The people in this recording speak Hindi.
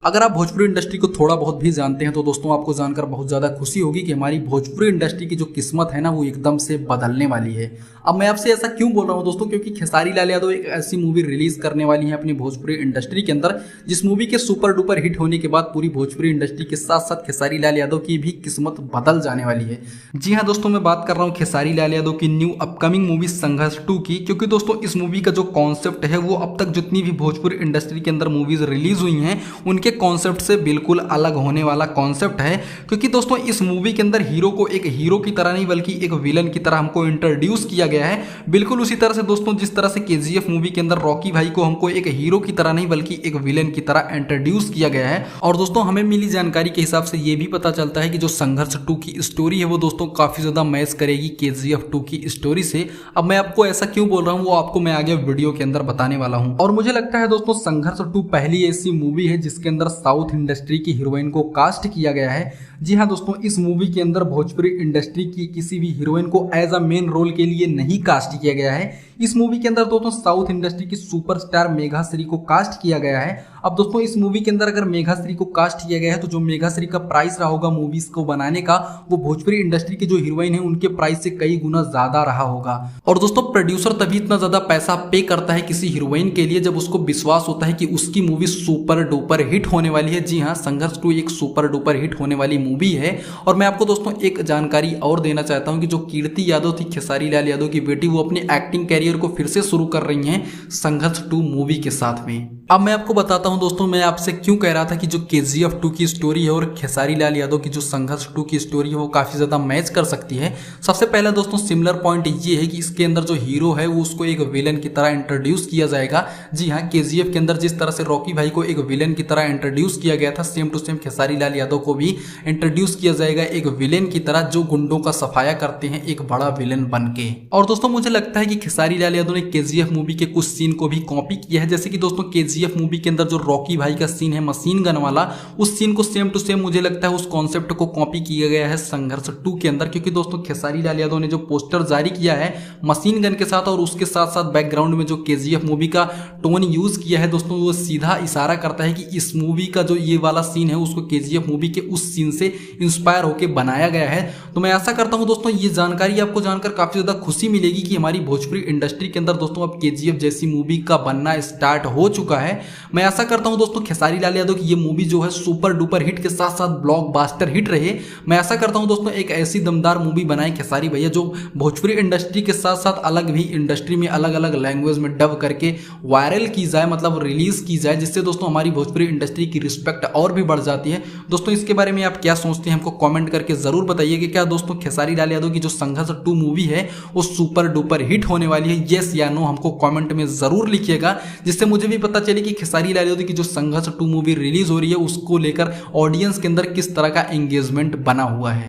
अगर आप भोजपुरी इंडस्ट्री को थोड़ा बहुत भी जानते हैं तो दोस्तों आपको जानकर बहुत ज़्यादा खुशी होगी कि हमारी भोजपुरी इंडस्ट्री की जो किस्मत है ना वो एकदम से बदलने वाली है। अब मैं आपसे ऐसा क्यों बोल रहा हूँ दोस्तों, क्योंकि खेसारी लाल यादव एक ऐसी मूवी रिलीज करने वाली है अपनी भोजपुरी इंडस्ट्री के अंदर, जिस मूवी के सुपर डुपर हिट होने के बाद पूरी भोजपुरी इंडस्ट्री के साथ साथ खेसारी लाल यादव की भी किस्मत बदल जाने वाली है। जी हाँ दोस्तों, मैं बात कर रहा हूँ खेसारी लाल यादव की न्यू अपकमिंग मूवी संघर्ष 2 की, क्योंकि दोस्तों इस मूवी का जो कॉन्सेप्ट है वो अब तक जितनी भी भोजपुरी इंडस्ट्री के अंदर मूवीज रिलीज हुई हैं उनके कॉन्सेप्ट से बिल्कुल अलग होने वाला कॉन्सेप्ट है। क्योंकि दोस्तों इस मूवी के अंदर हीरो को एक हीरो की तरह नहीं बल्कि एक विलन की तरह हमको इंट्रोड्यूस किया गया है। बिल्कुल उसी तरह से दोस्तों जिस तरह से केजीएफ मूवी के अंदर रॉकी भाई को हमको एक हीरो की तरह नहीं बल्कि एक विलन की तरह इंट्रोड्यूस किया गया है। और दोस्तों हमें मिली जानकारी के हिसाब से ये भी पता चलता है कि जो संघर्ष 2 की स्टोरी है वो दोस्तों काफी ज्यादा मैच करेगी केजीएफ 2 की स्टोरी से। अब मैं आपको ऐसा क्यों बोल रहा हूँ वो आपको मैं आगे वीडियो के अंदर बताने वाला हूँ। और मुझे लगता है दोस्तों संघर्ष 2 पहली ऐसी मूवी है जिसके अंदर साउथ इंडस्ट्री की हीरोइन को कास्ट किया गया है। जी हाँ दोस्तों, इस मूवी के अंदर भोजपुरी इंडस्ट्री की किसी भी हीरोइन को एज अ मेन रोल के लिए नहीं कास्ट किया गया है। इस मूवी के अंदर दोस्तों साउथ इंडस्ट्री की सुपरस्टार मेघाश्री को कास्ट किया गया है। अब दोस्तों इस मूवी के अंदर अगर मेघाश्री को कास्ट किया गया है तो जो मेघाश्री का प्राइस रहा होगा मूवीज को बनाने का वो भोजपुरी इंडस्ट्री की जो हीरोइन है उनके प्राइस से कई गुना ज्यादा रहा होगा। और दोस्तों प्रोड्यूसर तभी इतना ज्यादा पैसा पे करता है किसी हीरोइन के लिए जब उसको विश्वास होता है कि उसकी मूवी सुपर डुपर हिट होने वाली है। जी हाँ, संघर्ष 2 एक सुपर डुपर हिट होने वाली मूवी है। और मैं आपको दोस्तों एक जानकारी और देना चाहता हूं कि जो कीर्ति यादव थी खेसारी लाल यादव की बेटी, वो अपनी एक्टिंग कैरियर को फिर से शुरू कर रही हैं संघर्ष 2 मूवी के साथ में। अब मैं आपको बताता हूं दोस्तों मैं आपसे क्यों कह रहा था कि जो केजीएफ 2 की स्टोरी है और खेसारी लाल यादव की जो संघर्ष 2 की स्टोरी है वो काफी ज्यादा मैच कर सकती है। सबसे पहला दोस्तों सिमिलर पॉइंट ये है कि इसके अंदर जो हीरो है वो उसको एक विलन की तरह इंट्रोड्यूस किया जाएगा। जी हाँ, केजीएफ के अंदर जिस तरह से रॉकी भाई को एक विलन की तरह इंट्रोड्यूस किया गया था same to same Khesari Lal Yadav को भी इंट्रोड्यूस किया जाएगा एक विलेन की तरह जो गुंडों का सफाया करते हैं एक बड़ा विलेन बन के। और दोस्तों मुझे लगता है कि खेसारी लाल यादव ने केजीएफ मूवी के कुछ सीन को भी कॉपी किया है। जैसे कि दोस्तों केजीएफ मूवी के अंदर जो रॉकी भाई का सीन है मशीन गन वाला, उस सीन को सेम टू सेम मुझे लगता है उस कॉन्सेप्ट को कॉपी किया गया है संघर्ष 2 के अंदर। क्योंकि दोस्तों खेसारी लाल यादव ने जो पोस्टर जारी किया है मशीन गन के साथ और उसके साथ साथ बैकग्राउंड में जो केजीएफ मूवी का टोन यूज किया है दोस्तों वो सीधा इशारा करता है कि इस मूवी का जो ये वाला सीन है उसको केजीएफ मूवी के उस सीन से इंस्पायर होकर बनाया गया है। तो मैं ऐसा करता हूं दोस्तों ये जानकारी आपको जानकर काफी ज्यादा खुशी मिलेगी कि हमारी भोजपुरी इंडस्ट्री के अंदर दोस्तों अब केजीएफ जैसी मूवी का बनना स्टार्ट हो चुका है। मैं ऐसा करता हूं दोस्तों खेसारी लाल यादव की ये मूवी जो है सुपर डुपर हिट के साथ साथ ब्लॉकबस्टर हिट रहे। मैं ऐसा करता हूं दोस्तों एक ऐसी दमदार मूवी बनाए खेसारी भैया जो भोजपुरी इंडस्ट्री के साथ साथ अलग भी इंडस्ट्री में अलग अलग लैंग्वेज में डब करके वायरल की जाए, मतलब रिलीज की जाए, जिससे दोस्तों हमारी भोजपुरी इंडस्ट्री की रिस्पेक्ट और भी बढ़ जाती है। दोस्तों इसके बारे में आप क्या सोचते हैं हमको कमेंट करके जरूर बताइए कि क्या दोस्तों खेसारी लाल यादव की जो संघर्ष 2 मूवी है वो सुपर डुपर हिट होने वाली है, येस या नो हमको कमेंट में जरूर लिखिएगा, जिससे मुझे भी पता चले कि खेसारी लाल यादव की जो संघर्ष 2 मूवी रिलीज हो रही है उसको लेकर ऑडियंस के अंदर किस तरह का एंगेजमेंट बना हुआ है।